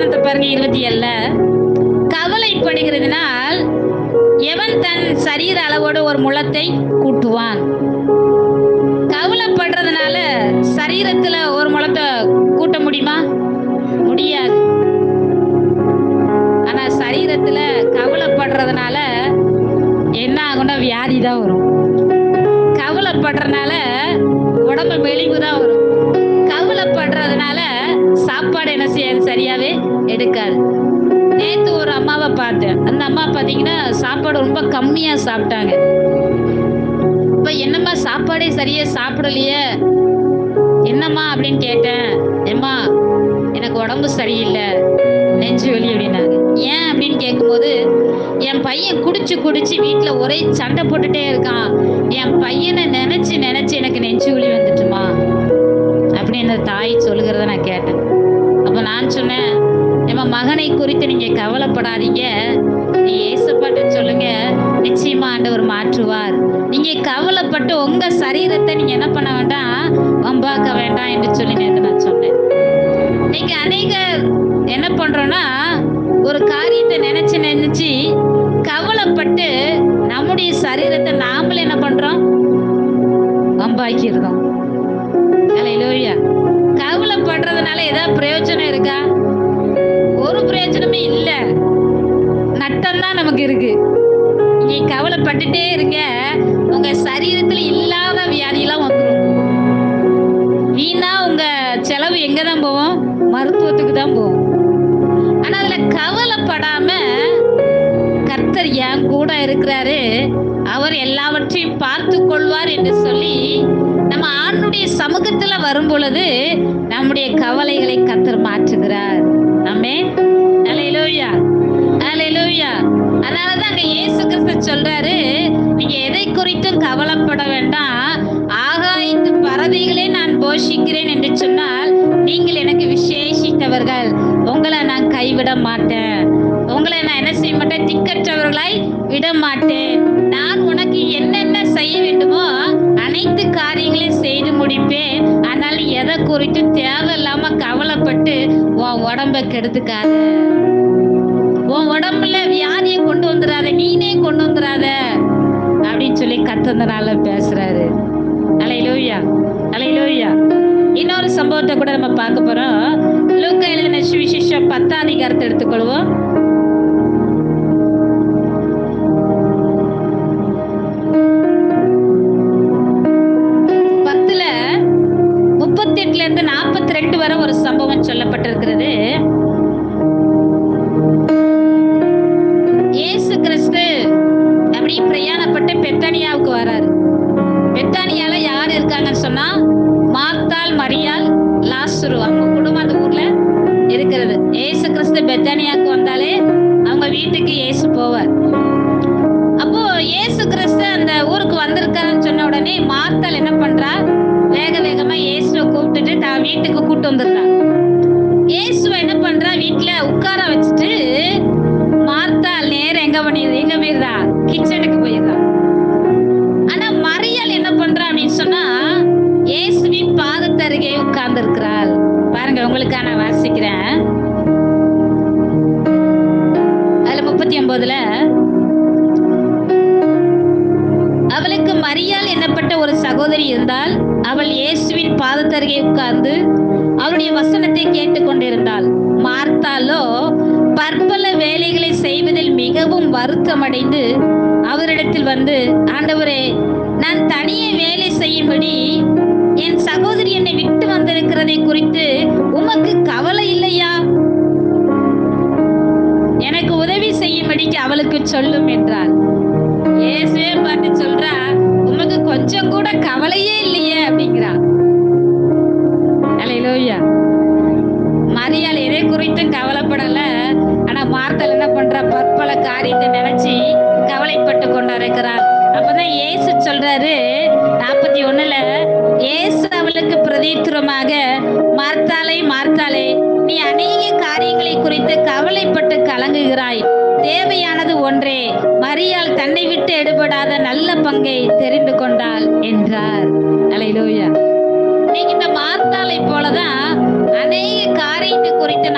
வசனத்தை பாருங்க, 27ல, கவலைப்படுகிறதுனால் எவன் தன் சரீர அளவோடு ஒரு முழத்தை கூட்டுவான். கவலைப்படுறதுனால சரீரத்துல ஒரு முழத்தை கூட்ட முடியுமா? முடியாது. ஆனா சரீரத்துல கவலைப்படுறதுனால என்ன ஆகும்னா வியாதி தான் வரும். கவலைப்படுறதுனால உடம்பு மெலிவு தான் வரும். கவலைப்படுறதுனால சாப்பாடு என்ன செய்யாது, சரியாவே எடுக்காது. நேற்று ஒரு அம்மாவை பார்த்தேன். அந்த அம்மா பார்த்தீங்கன்னா சாப்பாடு ரொம்ப கம்மியா சாப்பிட்டாங்க. இப்ப என்னம்மா சாப்பாடே சரியா சாப்பிடலையே, என்னம்மா அப்படின்னு கேட்டேன். ஏம்மா எனக்கு உடம்பு சரியில்லை, நெஞ்சு வலி அப்படின்னாங்க. ஏன் அப்படின்னு கேட்கும்போது, என் பையன் குடிச்சு குடிச்சு வீட்டில் ஒரே சண்டை போட்டுட்டே இருக்கான், என் பையனை நினைச்சு நினைச்சு எனக்கு நெஞ்சு வலி வந்துட்டுமா அப்படின்னு தாய் சொல்லுகிறத நான் கேட்டேன். அப்போ நான் சொன்னேன், என் மகனை குறித்து நீங்க கவலைப்படாதீங்க, நீ ஏசப்பாட்டு சொல்லுங்க, நிச்சயமா ஆண்டவர் மாற்றுவார். நீங்க கவலைப்பட்டு உங்க சரீரத்தை நீங்க என்ன பண்ண வேண்டாம், வம்பாக்க வேண்டாம் என்று சொல்லி நேற்று நான் சொன்னேன். இன்னைக்கு அநேகர் என்ன பண்றோம்னா, ஒரு காரியத்தை நினைச்சு நினைச்சு கவலைப்பட்டு நம்முடைய சரீரத்தை நாமளே என்ன பண்றோம், வம்பாக்கிடுறோம். அல்லேலூயா. கவலைப்படுறதுனால ஏதாவது பிரயோஜனம் இருக்கா? ஒரு பிரயோஜனமே இல்லை, நட்டம் தான் நமக்கு இருக்கு. நீங்க கவலைப்பட்டுட்டே இருங்க, உங்க சரீரத்துல இல்லாத வியாதியெல்லாம் வந்துடும். வீணா உங்க செலவு எங்க தான் போவோம், மருத்துவத்துக்கு தான் போவோம். ஆனா அதுல கவலைப்படாம கர்த்தர் என் கூட இருக்கிறாரு, அவர் எல்லாவற்றையும் பார்த்து கொள்வார் என்று சொல்லி நம்ம ஆண்டுடைய சமூகத்துல வரும் பொழுது நம்முடைய கவலைகளை கர்த்தர் மாற்றுகிறார். ஆமென். அல்லேலூயா, அல்லேலூயா. அதனாலதான் அங்க இயேசு கிறிஸ்து சொல்றாரு, நீங்க எதை குறித்தும் கவலைப்பட வேண்டாம், ஆகாயத்து பறவைகளே நான் போஷிக்கிறேன் என்று சொன்னால் நீங்கள் எனக்கு விசேஷித்தவர்கள், உங்களை நான் கைவிட மாட்டேன், உங்களை நான் என்ன செய்ய மாட்டேன், திக்கற்றவர்களாய் விட மாட்டேன். நான் உனக்கு என்னென்ன செய்ய வேண்டுமோ அனைத்து காரியங்களையும் செய்து முடிப்பேன். ஆனால் எதை குறித்து தேவையில்லாம கவலைப்பட்டு உன் உடம்பை கெடுத்துக்காத, உன் உடம்புல வியாதியை கொண்டு வந்துடாத, நீனே கொண்டு வந்துடாத அப்படின்னு சொல்லி கத்தந்தனால பேசுறாரு. அல்லேலூயா, அல்லேலூயா. இன்னொரு சம்பவத்தை கூட நம்ம பார்க்க போறோம். லூக்கா எழுதின சுவிசேஷம் 10ஆம் அதிகாரத்தை எடுத்துக்கொள்வோம். பத்துல 38ல இருந்து 42 வரை ஒரு சம்பவம் சொல்லப்பட்டிருக்கிறது. இயேசு கிறிஸ்து அப்படி பிரயாணப்பட்டு பெத்தானியாவுக்கு வராரு. பெத்தானியால யார் இருக்காங்கன்னு சொன்னா, மார்த்தாள், மரியாள், லாசரு, அவங்க குடும்பம் அந்த ஊர்ல இருக்கிறது. இயேசு கிறிஸ்து பெத்தானியாவுக்கு வந்தாலே அவங்க வீட்டுக்கு இயேசு போவார். அப்போ இயேசு கிறிஸ்து அந்த ஊருக்கு வந்திருக்காருன்னு சொன்ன உடனே மார்த்தாள் என்ன பண்றா, வேக வேகமா இயேசுவை கூப்பிட்டுட்டு தான் வீட்டுக்கு கூட்டு வந்துடுறா. இயேசுவை என்ன பண்றா, வீட்டுல உட்கார வச்சுட்டு மார்த்தாள் நேரம் எங்க போயிடுறா, கிச்சனுக்கு போயிடுறா. ஆனா மரியாள் என்ன பண்றா அப்படின்னு சொன்னா, இயேசுவின் பாதத்தருகே உட்கார்ந்து இருக்கிறாள். பாருங்க, உங்களுக்கு நான் வாசிக்கிறேன். அதுல 39ல, அவளுக்கு மரியாள் என்னப்பட்ட ஒரு சகோதரி இருந்தால், அவள் இயேசுவின் பாதத்தருகே உட்கார்ந்து அவருடைய வசனத்தை கேட்டுக்கொண்டிருந்தாள். மார்த்தாளோ பற்பல வேலைகளை செய்வதில் மிகவும் வருத்தமடைந்து அவரிடத்தில் வந்து, ஆண்டவரே, நான் தனியே வேலை செய்யும்படி என் சகோதரி என்னை விட்டு வந்திருக்கிறதை குறித்து உமக்கு கவலை இல்லையா? எனக்கு உதவி செய்யும்படிக்கு அவளுக்கு சொல்லும் என்றாள். இயேசுவே பார்த்து சொல்றா, உமக்கு கொஞ்சம் கூட கவலையே இல்லையே அப்படிங்கிறா. அல்லேலூயா. மரியாள் எதை குறித்தும் கவலைப்படல. ஆனா மார்த்தாள் என்ன பண்றா, பற்பல காரியத்தை நினைச்சு கவலைப்பட்டு கொண்டிருக்கிறாள். அப்பதான் இயேசு சொல்றாரு 41ல, இயேசு அவளுக்கு பிரதியுத்தரமாக, மார்த்தாளே, மார்த்தாளே, நீ அநேக காரியங்களை குறித்து கவலைப்பட்டு கலங்குகிறாய், தேவையானது ஒன்றே, மரியாள் தன்னை விட்டு எடுபடாத நல்ல பங்கை தெரிந்து கொண்டாள் என்றார். அல்லேலூயா. இன்னைக்கு இந்த மார்த்தாளை போலதான் அநேக காரியத்தை குறித்து